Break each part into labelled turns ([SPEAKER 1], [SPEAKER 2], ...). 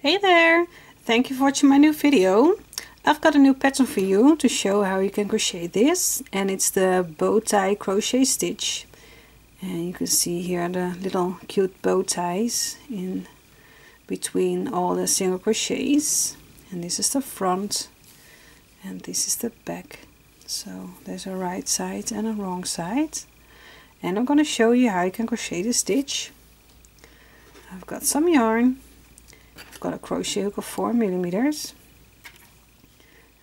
[SPEAKER 1] Hey there! Thank you for watching my new video. I've got a new pattern for you to show how you can crochet this, and it's the bow tie crochet stitch. And you can see here the little cute bow ties in between all the single crochets. And this is the front and this is the back. So there's a right side and a wrong side. And I'm going to show you how you can crochet the stitch. I've got some yarn. I've got a crochet hook of 4 millimeters,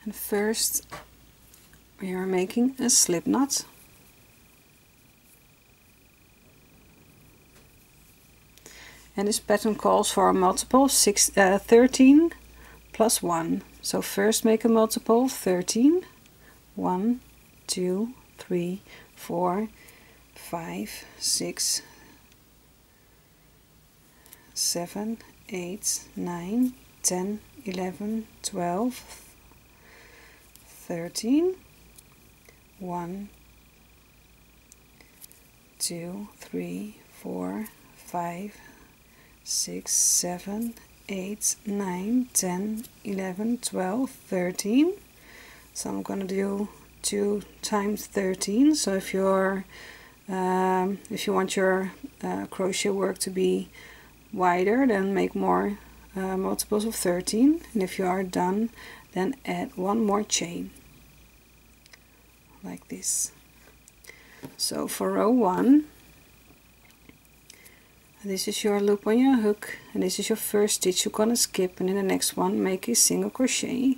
[SPEAKER 1] and first we are making a slip knot. And this pattern calls for a multiple of 13 plus 1. So first make a multiple of 13. 1, 2, 3, 4, 5, 6, 7, 8, 9, 10, 11, 12, 13, 1, 2, 3, 4, 5, 6, 7, 8, 9, 10, 11, 12, 13. So I'm going to do 2 times 13. So if you want your crochet work to be wider, then make more multiples of 13, and if you are done, then add one more chain like this. So for row 1, this is your loop on your hook, and this is your first stitch you're gonna skip, and in the next one make a single crochet.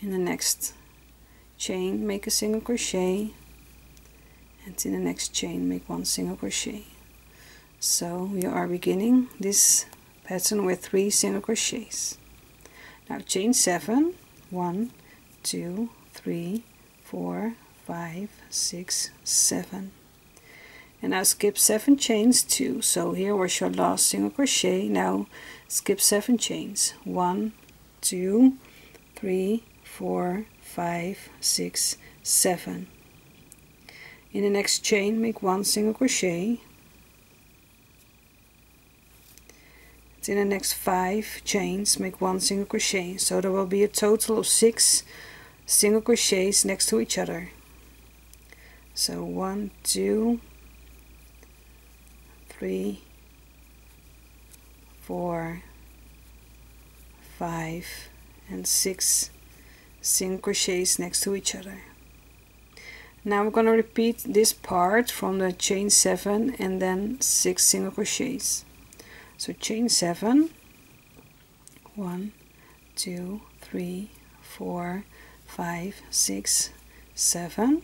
[SPEAKER 1] In the next chain make a single crochet, and in the next chain make 1 single crochet. So we are beginning this pattern with 3 single crochets. Now chain 7, 1, 2, 3, 4, 5, 6, 7. And now skip 7 chains too. So here was your last single crochet. Now skip 7 chains. 1, 2, 3, 4, 5, 6, 7. In the next chain make 1 single crochet. In the next 5 chains make 1 single crochet, so there will be a total of 6 single crochets next to each other. So 1, 2, 3, 4, 5 and 6 single crochets next to each other. Now we're going to repeat this part from the chain 7 and then 6 single crochets. So chain 7, 1, 2, 3, 4, 5, 6, 7,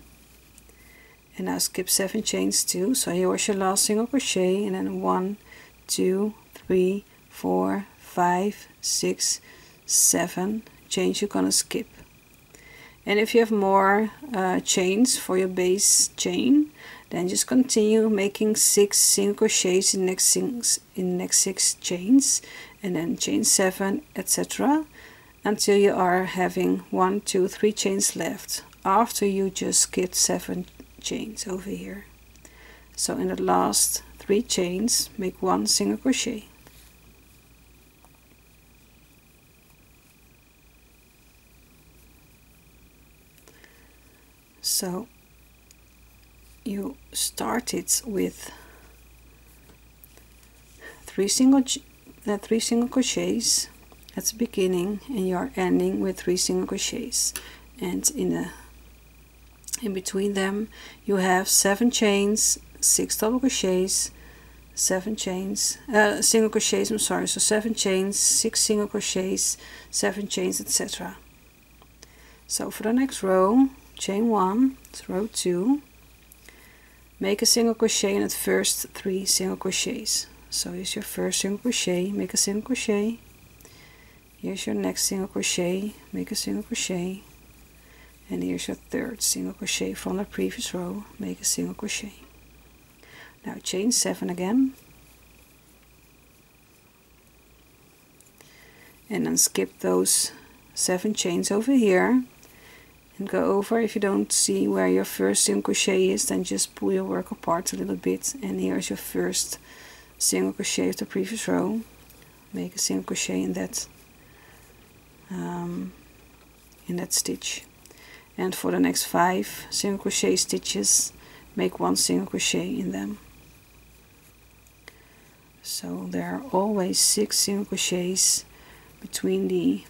[SPEAKER 1] and now skip 7 chains too. So here was your last single crochet, and then 1, 2, 3, 4, 5, 6, 7 chains you're gonna skip. And if you have more chains for your base chain, then just continue making 6 single crochets in the next 6 chains, and then chain 7, etc., until you are having 1, 2, 3 chains left after you just skipped 7 chains over here. So in the last 3 chains make 1 single crochet. So you started with 3 single crochets at the beginning, and you are ending with 3 single crochets, and in between them you have 7 chains, 6 double crochets, 7 chains, single crochets, I'm sorry, so 7 chains, 6 single crochets, 7 chains, etc. So for the next row, chain 1, it's row 2, make a single crochet in the first 3 single crochets. So here's your first single crochet, make a single crochet. Here's your next single crochet, make a single crochet. And here's your third single crochet from the previous row, make a single crochet. Now chain 7 again. And then skip those 7 chains over here. And go over. If you don't see where your first single crochet is, then just pull your work apart a little bit, and here's your first single crochet of the previous row. make a single crochet in that stitch. And for the next 5 single crochet stitches, make 1 single crochet in them. So there are always 6 single crochets between the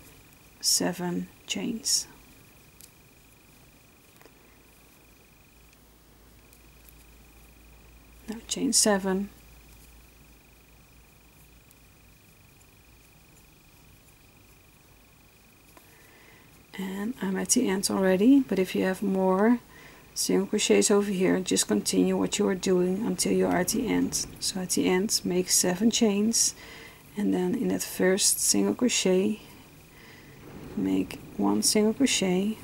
[SPEAKER 1] 7 chains. Now chain 7, and I'm at the end already, but if you have more single crochets over here, just continue what you are doing until you are at the end. So at the end, make 7 chains, and then in that first single crochet make 1 single crochet,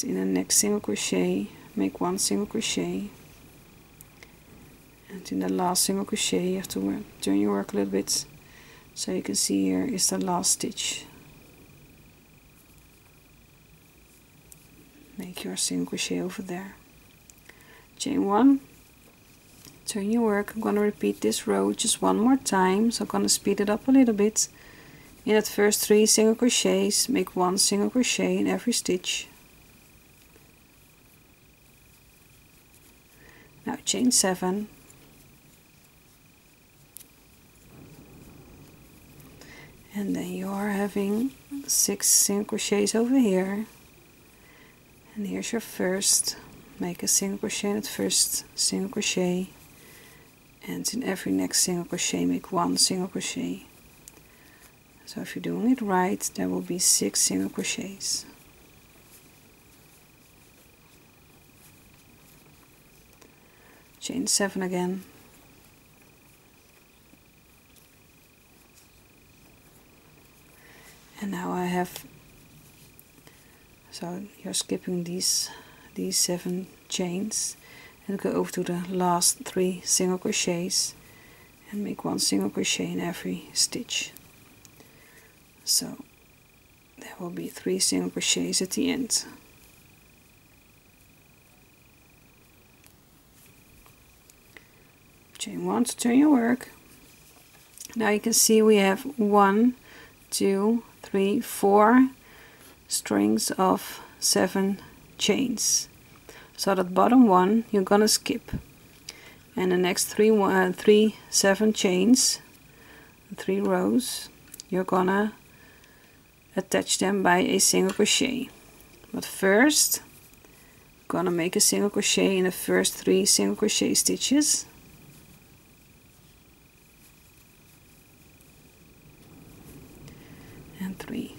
[SPEAKER 1] and in the next single crochet make 1 single crochet, and in the last single crochet you have to turn your work a little bit so you can see here is the last stitch. Make your single crochet over there, chain 1, turn your work. I'm going to repeat this row just one more time, so I'm going to speed it up a little bit. In that first 3 single crochets, make 1 single crochet in every stitch. Now chain 7, and then you are having 6 single crochets over here, and here's your first. Make a single crochet in that first single crochet, and in every next single crochet make 1 single crochet. So if you're doing it right, there will be 6 single crochets. Chain 7 again, and now I have, so you're skipping these 7 chains and go over to the last 3 single crochets and make 1 single crochet in every stitch. So there will be 3 single crochets at the end. Chain 1 to turn your work. Now you can see we have 1, 2, 3, 4 strings of 7 chains. So that bottom one you're gonna skip, and the next 3 7 chains, 3 rows, you're gonna attach them by a single crochet. But first, gonna make a single crochet in the first 3 single crochet stitches. And 3.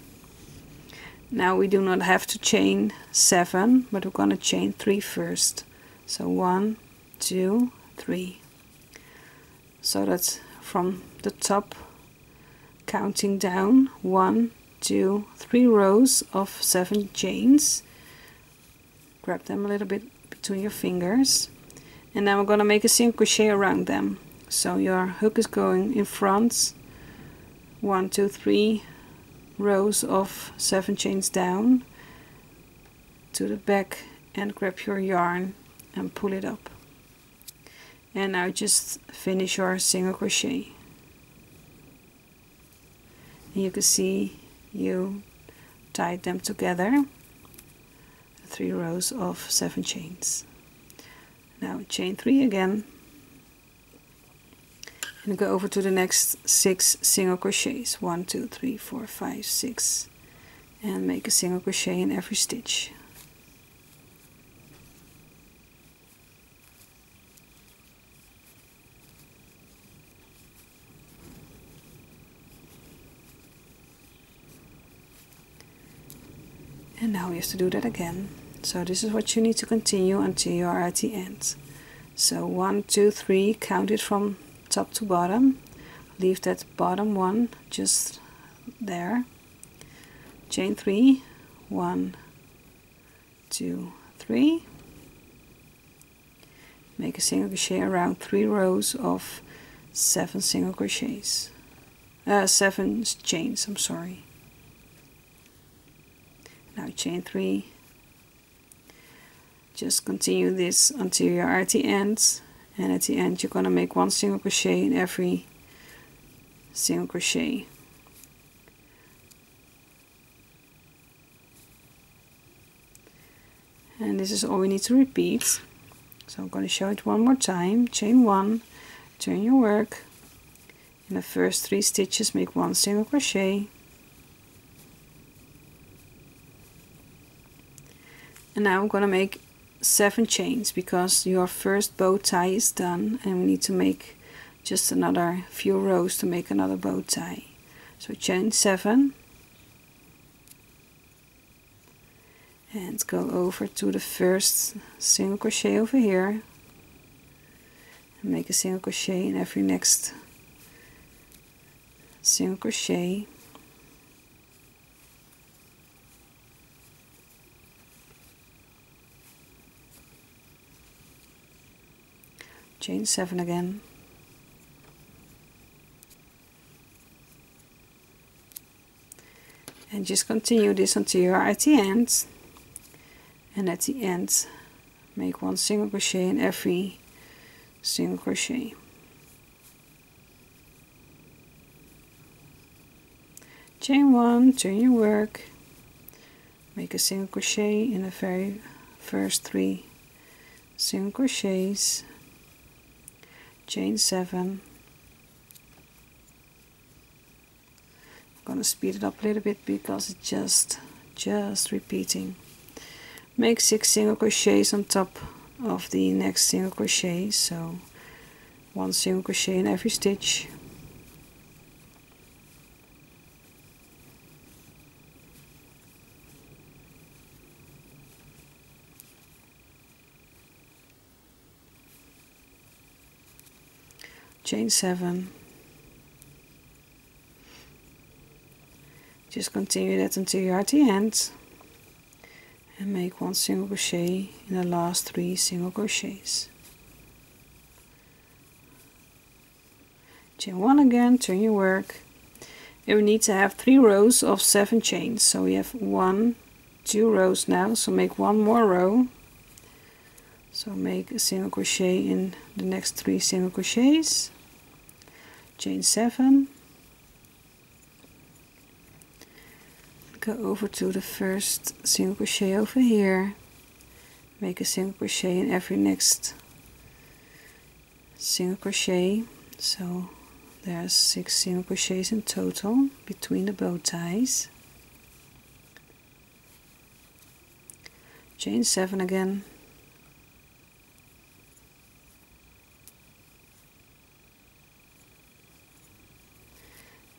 [SPEAKER 1] Now we do not have to chain 7, but we're going to chain 3 first. So 1, 2, 3. So that's from the top, counting down 1, 2, 3 rows of 7 chains. Grab them a little bit between your fingers, and then we're going to make a single crochet around them. So your hook is going in front, 1, 2, 3 rows of 7 chains down to the back, and grab your yarn and pull it up. And now just finish your single crochet. And you can see you tied them together, 3 rows of 7 chains. Now chain 3 again, and go over to the next 6 single crochets, 1, 2, 3, 4, 5, 6, and make a single crochet in every stitch. And now we have to do that again. So this is what you need to continue until you are at the end. So 1, 2, 3, count it from top to bottom. Leave that bottom one just there. Chain 3, 1, 2, 3. Make a single crochet around 3 rows of 7 single crochets. 7 chains, I'm sorry. Now chain 3. Just continue this until you are at the end, and at the end you're going to make 1 single crochet in every single crochet. And this is all we need to repeat. So I'm going to show it one more time. Chain 1, turn your work. In the first 3 stitches make 1 single crochet. And now I'm going to make 7 chains because your first bow tie is done and we need to make just another few rows to make another bow tie. So chain 7 and go over to the first single crochet over here and make a single crochet in every next single crochet. Chain 7 again. And just continue this until you are at the end. And at the end make 1 single crochet in every single crochet. Chain 1, turn your work, make a single crochet in the very first 3 single crochets, chain 7. I'm going to speed it up a little bit because it's just repeating. Make 6 single crochets on top of the next single crochet, so 1 single crochet in every stitch. Chain 7. Just continue that until you're at the end and make 1 single crochet in the last 3 single crochets. Chain 1 again, turn your work, and we need to have 3 rows of 7 chains. So we have 1, 2 rows now, so make 1 more row. So make a single crochet in the next 3 single crochets, chain 7, go over to the first single crochet over here, make a single crochet in every next single crochet. So there's 6 single crochets in total between the bow ties. Chain 7 again.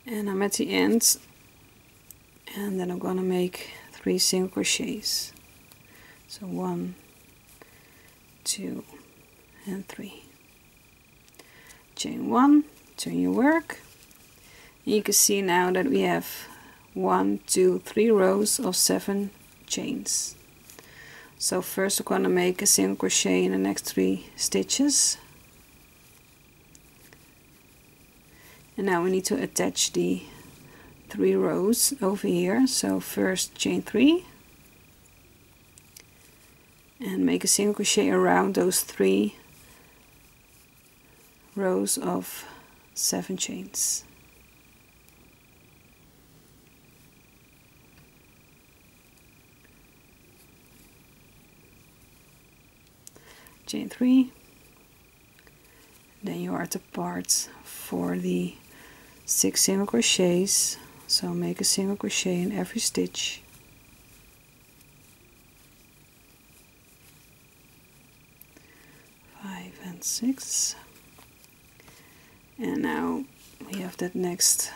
[SPEAKER 1] And I'm at the end, and then I'm gonna make 3 single crochets. So 1, 2 and 3. Chain 1, turn your work. And you can see now that we have 1, 2, 3 rows of 7 chains. So first we're gonna make a single crochet in the next 3 stitches. And now we need to attach the 3 rows over here. So first chain 3 and make a single crochet around those 3 rows of 7 chains. Chain 3, then you are at the part for the 6 single crochets, so make a single crochet in every stitch. Five and 6, and now we have that next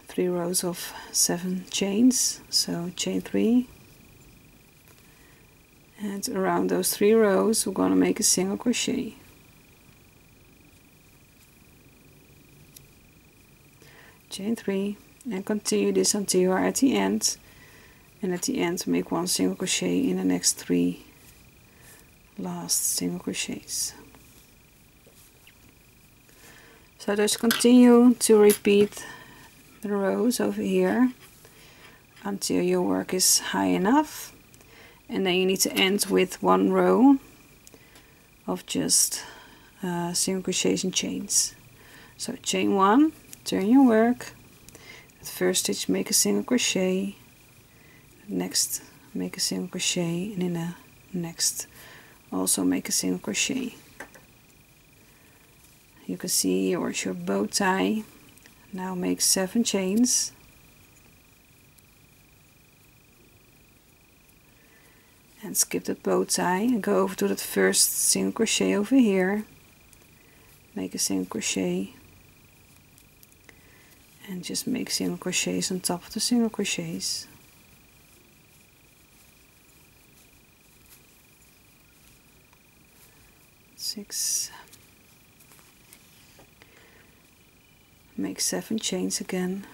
[SPEAKER 1] 3 rows of 7 chains, so chain 3, and around those 3 rows we're going to make a single crochet. Chain 3 and continue this until you are at the end, and at the end make 1 single crochet in the next 3 last single crochets. So just continue to repeat the rows over here until your work is high enough, and then you need to end with 1 row of just single crochets and chains. So chain 1, turn your work, at first stitch make a single crochet, next make a single crochet, and in the next also make a single crochet. You can see here's your bow tie. Now make 7 chains, and skip that bow tie and go over to that first single crochet over here, make a single crochet, and just make single crochets on top of the single crochets. Six. Make 7 chains again.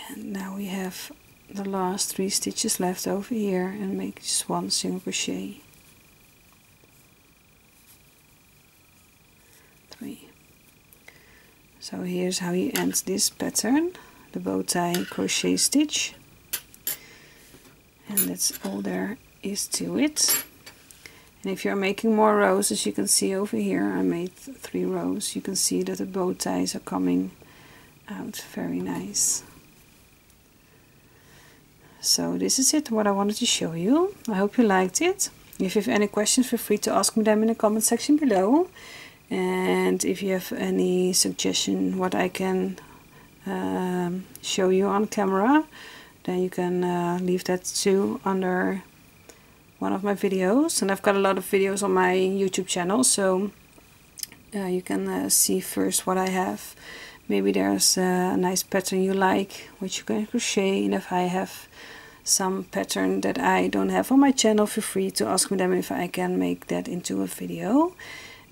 [SPEAKER 1] And now we have the last 3 stitches left over here, and make just 1 single crochet. 3. So here's how you end this pattern, the bow tie crochet stitch. And that's all there is to it. And if you're making more rows, as you can see over here, I made 3 rows. You can see that the bow ties are coming out very nice. So this is it, what I wanted to show you. I hope you liked it. If you have any questions, feel free to ask me them in the comment section below. And if you have any suggestion what I can show you on camera, then you can leave that too under one of my videos. And I've got a lot of videos on my YouTube channel, so you can see first what I have. Maybe there's a nice pattern you like which you can crochet, and if I have some pattern that I don't have on my channel, feel free to ask me them if I can make that into a video.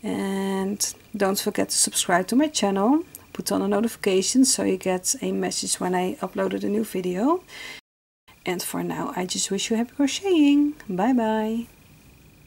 [SPEAKER 1] And don't forget to subscribe to my channel, put on the notifications so you get a message when I uploaded a new video. And for now, I just wish you happy crocheting. Bye bye.